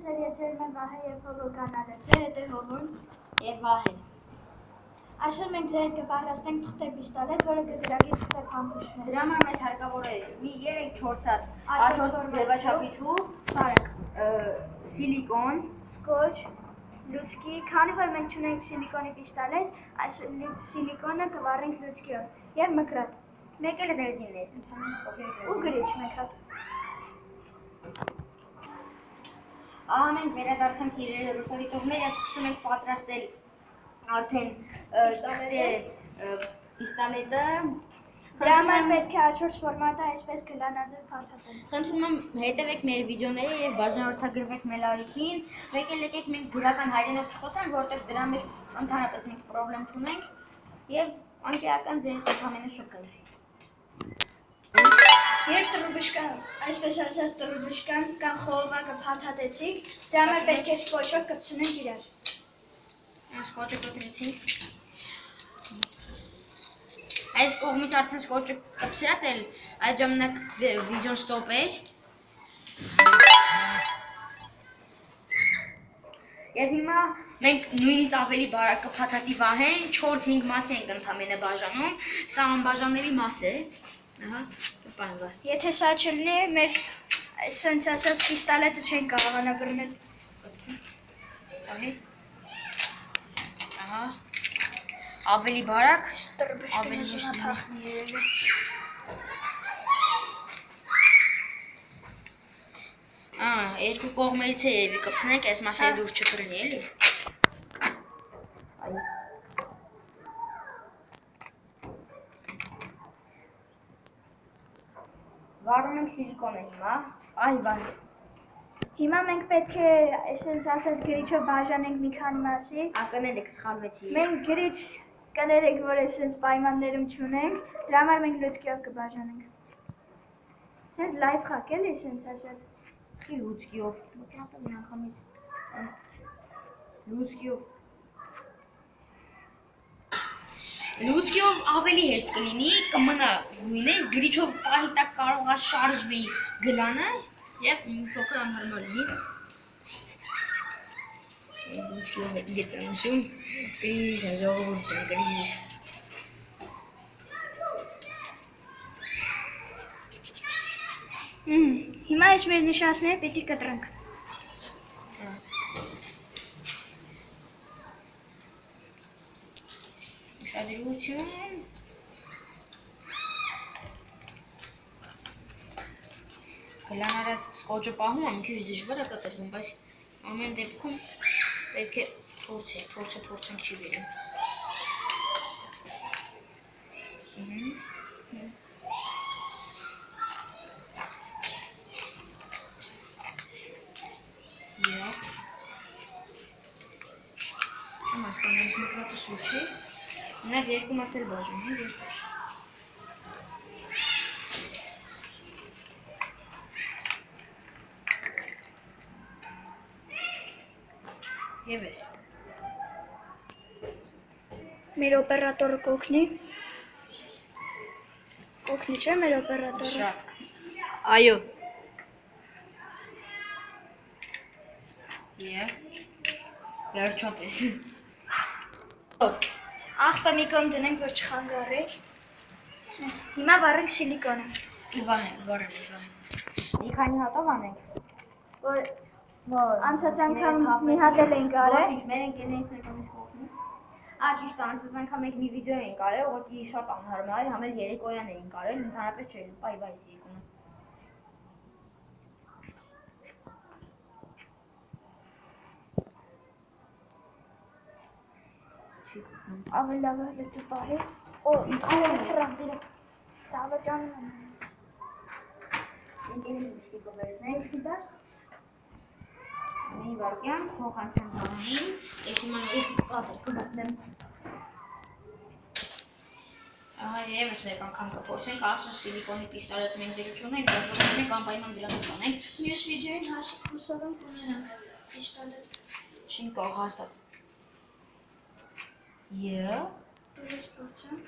Ձեր եթերում է Վահե և Հովո կանալը, ձեր հետ է Հովոն և Վահեն։ Այսօր մենք ձեր հետ կպահրացնենք թղթե պիստոլետ, որը կգրագի թղթե փամփուշտներ։ Դրա համար մեզ հարկավոր է մի 3-4 հատ աթոռ ձևաչափի թուղթ, սիլիկոն, սկոչ, լուցկի, քանի որ մենք չունենք սիլիկոնի պիստոլետ, այս սիլիկոնը կվառենք լուցկիով և մկրատ։ մեկ էլ ռեզիններ, ու գրիչ մեկ հատ։ Ահա մենք վերադարձանք սիրելի լուսադիտողներ և սկսում ենք պատրաստել արդեն պիստոլետը։ Դրա համար պետք է հաջորդ ֆորմատը այսպես գլանաձև փաթաթել։ Խնդրում եմ հետևեք մեր վիդեոների և բաժանորդագրվեք մեր ալիքին։ Մեկ էլ եկեք մենք գրական հայրենով չխոսանք, որովհետև դրա մեջ ընդհանրապես մենք պրոբլեմ չունենք և անկերական ձեր ընդհանրապես շուտ կընտրի։ Երբ տրուբուշկան, այսպես ասած տրուբուշկան կամ խողովակը փաթաթեցիք, դրա համար պետք է սկոչով կպցնենք իրար։ Սկոչը կպցրեցինք։ Այս կողմից արդեն սկոչը կպցրած էլ այդ ժամանակ վիդեոն ստոպ էր։ Եվ հիմա մենք նույնից ավելի բարակ կփաթաթի Վահեն 4-5 մասի ենք ընդամենը բաժանում, սա անբաժանելի մաս է։ Եթե սա չլինի, մեր այսպես ասած պիստոլետը չենք կարողանա բռնել։ Ահա։ Ավելի բարակ, ավելի շնորհակալ երևի։ Երկու կողմերից է երևի կպցնենք, այս մասերը դուրս չկրնի, էլի։ Վառում ենք սիլիկոնը հիմա, Հիմա մենք պետք է, այսպես ասած, գրիչով բաժանենք մի քանի մասի։ Կներեք, սխալվեցի։ Մենք գրիչ կներեք, որ այսպես պայմաններում չունենք, դրա համար մենք լուցկիով կբաժանենք։ Սենց լայվ խակ էլի, սենց ասած։ Խի լուցկիով, լուցկիով։ Լուցկիով ավելի հեշտ կլինի, կմնա գույնես, գրիչով պահի տակ կարող է շարժվի գլանը և փոքր անհարմար լինի։ Լուցկիով ես անշում, կրիզիս է, ժողովուրդ ջան, կրիզիս։ Հիմա այս մեր նշանցները պիտի կտրենք։ Ուշադրություն։ Գլանարած սկոչը պահում եմ քիչ դժվար է կտրվում, բայց ամեն դեպքում պետք է փորձենք չի բերում։ Չեմ հասկանում, այս մկրատը սուր չի։ Մնաց երկու մաս էլ բաժանում, երկու։ Եվ ես։ Մեր օպերատորը կօգնի։ Կօգնի չէ մեր օպերատորը։ Շատ։ Այո։ Եվ վերջապես։ Աղբը մի կողմ դնենք, որ չխանգարի։ Հիմա վառենք սիլիկոնը։ Վահեն, վառեմ ես Վահեն։ Մի քանի հատով անենք։ Որ անցած անգամ մի հատ էլ ենք արել։ Ոչ, մեր ընկերներից մեկը մեզ կօգնի։ Ճիշտ է, անցած անգամ մենք մի վիդեո ենք արել, ուղղակի շատ անհարմար էր, համ էլ երեկոյան էինք արել, ընդհանրապես չէր, բայ սիլիկոնը։ Ավելի լավ է դու պահի։ Դրամ։ Դավաճանում եմ։ Ընկերներից կվերցնենք, գիտես։ Մի վարկյան, փող անցան բանին, ես հիմա ես պատեր կդատնեմ։ Ահա եվս մեկ անգամ կփորձենք, արդեն սիլիկոնի պիստոլետ մենք դեռ չունենք, բայց մենք անպայման դրանից անենք։ Մյուս վիդեոին հուսով եմ կունենանք պիստոլետ։ Շինկո հաստատ։ Դու ես փորձեմ։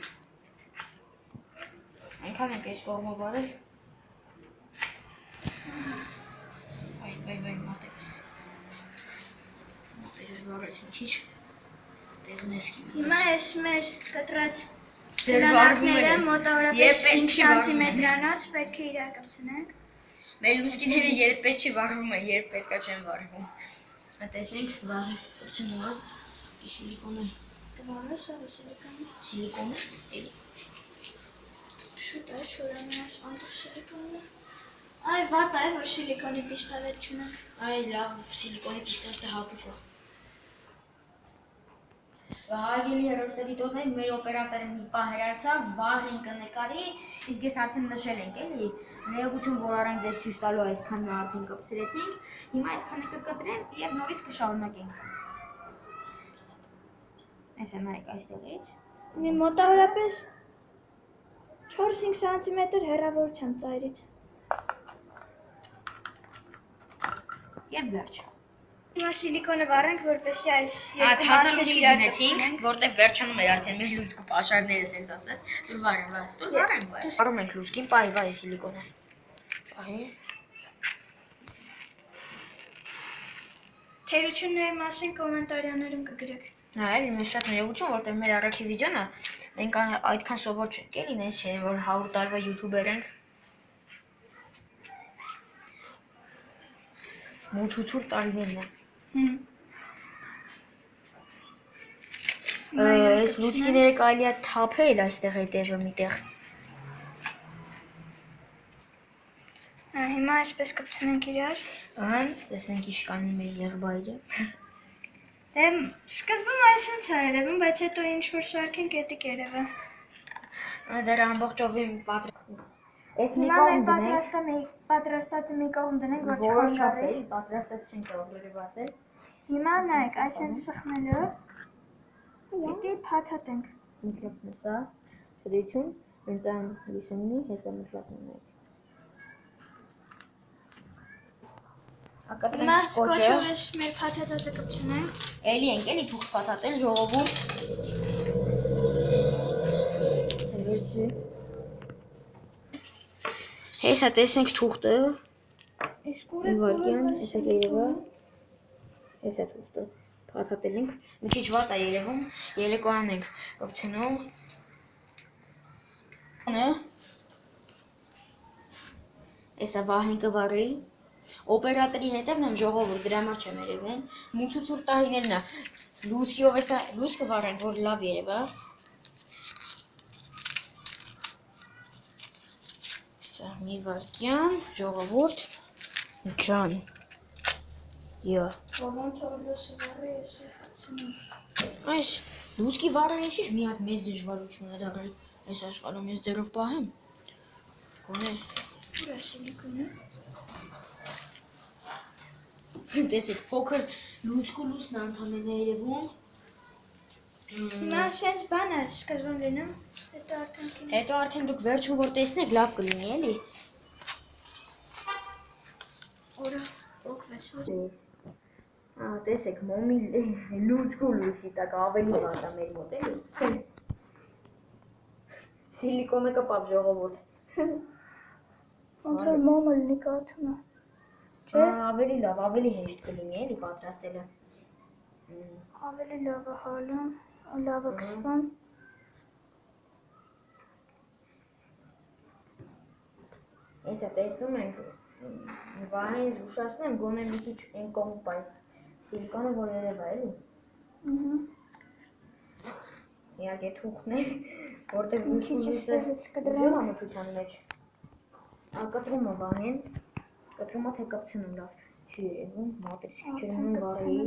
Այնքան ենք այս կողմը վարել։ Բայ, մատես։ Որից մի քիչ տեղնեսկի։ Հիմա էս մեր կտրած Դեր վարվում գրանատները են։ մոտավորապես Երբ 5 պետք չի վարվում են։ սանտիմետրանոց պետք է իրար կպցնենք։ Մեր լուսկիները երբ պետք չի վարվում են, երբ պետքա չեն վարվում։ Տեսնենք վարը կպցնում է սիլիկոնը։ Կվարը սա սիլիկոնը։ Սիլիկոնը էլի։ Շուտ է չորանաս անտիսիլիկոնը։ Այ վատ է որ սիլիկոնի պիստոլետ չունենք։ Այ լավ սիլիկոնի պիստոլետը հապուկ է։ Հարգելի հեռուստադիտողներ, մեր օպերատորը մի պահ հեռացավ, վահին կնկարի, իսկ ես արդեն նշել ենք էլի, ներողություն, որ առանց ձեզ ցույց տալու այսքանը արդեն կպցրեցինք, հիմա այսքանը կկտրեմ եւ նորից կշարունակենք։ Այսա նայեք այստեղից։ Մի մոտավորապես 4-5 սանտիմետր հեռավորությամբ ծայրից։ Եվ վերջ։ Հիմա սիլիկոնը վառենք, որպեսզի այս Հատ երկու հազար մասերը լուսկի իրար դնեցինք, կպցնենք։ որտեղ վերջանում էր արդեն մեր լուսկու պաշարները սենց ասած։ Դուր վարեմ, վար։ Դուր վարեմ, վար։ Վարում ենք լուսկին, պահի, վայ սիլիկոնը։ Պահի։ Թերությունների մասին կոմենտարիաներում կգրեք։ Հա, էլի մեզ շատ ներողություն, որտեղ մեր առաջի վիդեոն է, մենք այդքան սովոր չենք, էլի նենց չէ, որ 100 տարվա յութուբեր ենք։ Մութուցուր տարիներն են։ Այս լուցկիները կարելի է թափել այստեղ հետևը միտեղ։ Հիմա այսպես կպցնենք իրար։ Ահա, տեսնենք ինչ կանի մեր եղբայրը։ Դե սկզբում այսպես է երևում, բայց հետո ինչ որ սարքենք էդի կերևը։ Դեռ ամբողջովին պատրաստ։ Այս մի Հիմա կողմ մենք դնենք, պատրաստածը մի կողմ դնենք, որ որ չխանգարի։ շապել, պատրաստած չենք օրերով ասել։ Հիմա նայեք, այսպես սխնելով Դե փաթաթենք։ Ինքնին սա, շրություն, ինձան լիշնի հեսա մշակում է։ Հիմա Ակատրենք սկոչով սկոչը, էս մեր փաթաթածը կպցնենք։ էլի ենք, էլի թուղթ փաթաթել ժողովուրդ։ Վերցրի։ Հեսա տեսնենք թուղթը, Իսկ ուր է վարկյան, հեսա գերևա, հեսա թուղթը, փաթաթել ենք, մի քիչ վատ է երևում, երեկոյան ենք կպցնում, հեսա վահին կվարի, օպերատորի հետևն եմ ժողովուրդ, դրա համար չեմ երևում, մութուցուր տարիներն է, լուսկիով հեսա լույս կվարենք, որ լավ երևա, Սա մի վարկյան, ժողովուրդ, ջան, յա, Ոնց որ լույսը վառի, ես կպցնեմ։ այս լուսկի վարը ես ինչ մի հատ մեծ դժվարություն է դարել, այս աշխարհում ես ձերով պահեմ, գոնե, Ուր է սիլիկոնը։ տեսեք, փոքր լուցկու լուսն անդամեն է երևում, Հիմա սենց բան է սկզբում լինում, հետո արդեն կինի։ հետո արդեն դուք վերջում որ տեսնեք լավ կլինի էլի, Օրը օգվեց որ։ տեսեք, մոմի լուցկու լուսի տակ ավելի վատ է մեր մոտ էլի, սիլիկոնը կպավ ժողովուրդ, Ոնց որ մոմը լինի կաթումը։ Չէ։ Ավելի լավ, ավելի հեշտ կլինի էլի պատրաստելը, Ավելի լավ է հալում, լավ է քշվում։ Հեսա տեսնում ենք, վահին զուշացնեմ, գոնե մի քիչ են կողմ պայս սիլիկոնը որ երևա էլի, իհարկե թուղթն է, որտեղ Մի քիչ լուսը էստեղից կդրեմ։ ուժեղ ամոթության մեջ, կտրում է վահին, կտրում է թե կպցնում լավ, չի երևում, մատրիչ չերնում վարեի,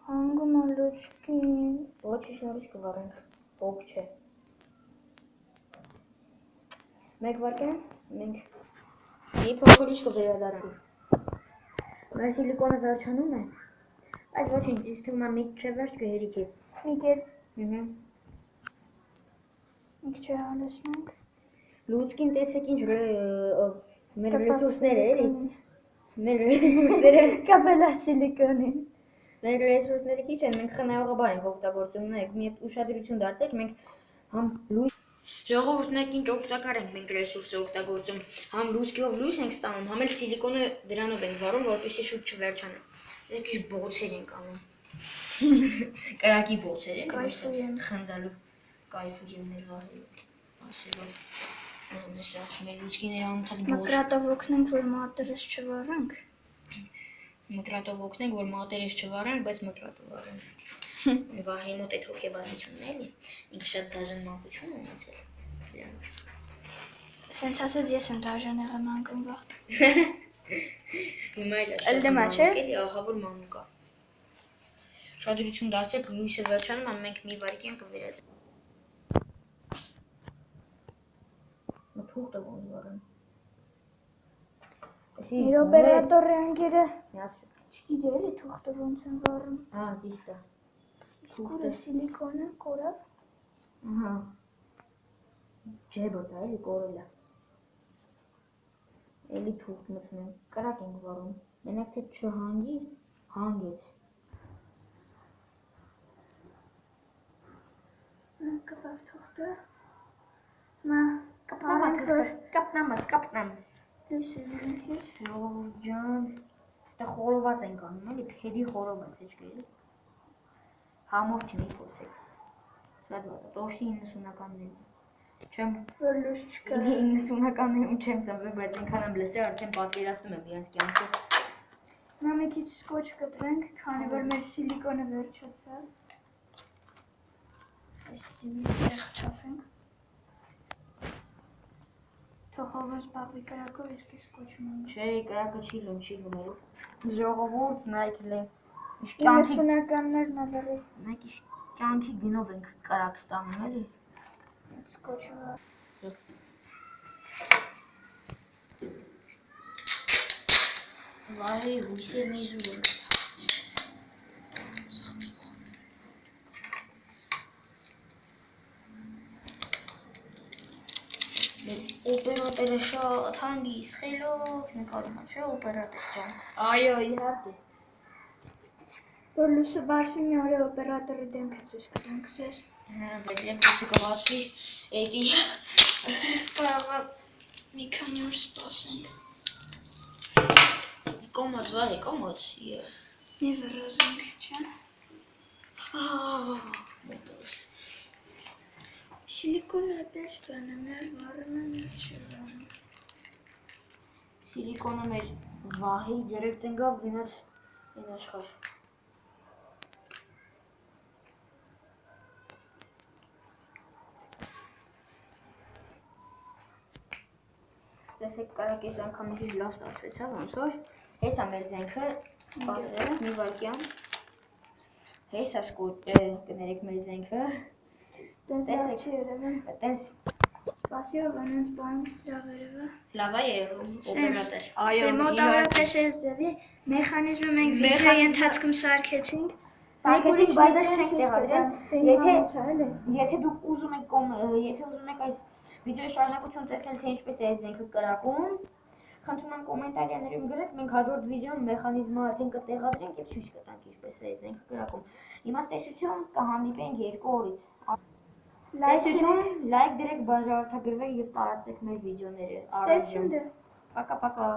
Հանգում է լուչկին։ ոչ նորից կվարենք, հոգ չէ, մեկ վարկյան, մենք մի փոքր ինչ կվերադարանք, մեր սիլիկոնը վերջանում է, այս ոչինչ, իսկ թվում է մի չէ վերջ կհերիքի, Մի կեր Մի քիչ հալեցնենք։ լուցկին տեսեք ինչ մեր ռեսուրսները էլի, մեր ռեսուրսները, Կապելա սիլիկոնին։ մեր ռեսուրսները քիչ են, մենք խնայողաբար ենք օգտագործում, նայեք, մի հատ ուշադրություն դարձեք, մենք համ լույս Ժողովուրդ նայեք ինչ օգտակար ենք մենք ռեսուրսը օգտագործում, համ լուցկիով լույս ենք ստանում, համ էլ սիլիկոնը դրանով ենք վարում, որպեսզի շուտ չվերջանա։ Ես բոցեր ենք անում։ Կրակի բոցեր են, ոչ թե խնդալու կայֆու եմ ներվահել։ Ասելով անեսա մեր լուցկիները անընդհատ բոց։ Մկրատով օգնենք, որ մատերս չվառանք։ Մկրատով օգնենք, որ մատերս չվառանք, բայց մկրատով վառենք։ Վահի մոտ այդ հոգեբանությունն էլի, ինքը շատ դաժան մանկություն է ունեցել։ Սենց ասած ես եմ դաժան եղեմ անկնվաղթ։ Հիմա էլ է Ըլդեմա չէ։ էլի ահա որ մանուկ է։ Շադրություն դարձեք լույսը վերջանում, մենք մի վայրկյան կվերադառնանք։ Մթուղթը ոնց վառեմ։ Մեր օպերատորի անգերը Միաց։ չգիտի էլի թուղթը ոնց են վառում։ Հա, ճիշտ է։ Իսկ ուրը սիլիկոնը կորավ։ Ահա։ Ջեբոտ է էլի կորել է։ Էլի թուղթ մտցնեմ, կրակ ենք վառում։ Մենակ թե չհանգի, հանգեց։ Կպավ թուղթը։ Մա Կապնամ։ լույսը վերնքիր։ Ժողովուրդ ջան, ստե խորոված ենք անում, էլի փեդի խորոված էջքերի։ Համով չմի փորձեք։ Շատ վատ է, տոշի 90-ականներին։ Չեմ Որ լույս չկա։ 90-ականներում չեմ ծնվել, բայց ինքան եմ լսել, արդեն պատկերացնում եմ իրենց կյանքը։ Նա մի քիչ սկոչ կտրենք, քանի որ մեր սիլիկոնը վերջացավ։ Այս սիլիկոնը թափենք։ Թողով զբաղվի կրակով, իսկ ես կոչում եմ։ Չէ, կրակը չի լում էլ։ Ժողովուրդ, նայք լե։ 90-ականներն ալերի Նայք կյանքի գնով ենք կրակ ստանում, էլի։ սկոչը։ Վահի հույսեր միզուր։ Օպերատորը շատ հանգիստ խելոք նկարում է, չէ՞ օպերատոր ջան։ Այո, իհարկե։ Որ լույսը բացվի մի օր օպերատորի դեմքը ցույց կտանք ձեզ։ Բայց լույսը կբացվի, էդի Կարող է մի քանի օր սպասենք։ կոմոց, վահի, կոմոց։ Մի վրազենք, չէ՞։ Մոտոս։ Սիլիկոնը այդպես բան է, մեր վառում է, մեր չվառում։ Սիլիկոնը մեր վահի ձերեք ծնգավ գնաց են աշխար։ Տեսեք կարակես անգամ մի լավ ստացվեց, հա ոնց որ։ Հեսա մեր զենքը, սպասել մի վայրկյան։ Հեսա կներեք մեր զենքը։ Տեսեք չի երևում։ Տես Սպասիով անենց բանից լավ երևա։ լավ է երևում օպերատոր։ Դե մոտավորապես այս ձևի մեխանիզմը մենք վիդեոյի ընթացքում սարքեցինք։ Սարքեցինք, բայց չենք տեղադրել։ Եթե դուք ուզում եք այս վիդեոյի շարունակություն տեսնել, թե ինչպես է այս զենքը կրակում, խնդրում եմ կոմենտարիաներում գրեք, մենք հաջորդ վիդեոն մեխանիզմը արդեն կտեղադրենք եւ ցույց կտանք ինչպես է այս զենքը կրակում։ Իմաստեցություն կհանդիպենք 2 օրից։ Տեսություն, լայք դրեք, բաժանորդագրվեք եւ տարածեք մեր վիդեոները։ Ստեցություն դե։ Պակա-պակա։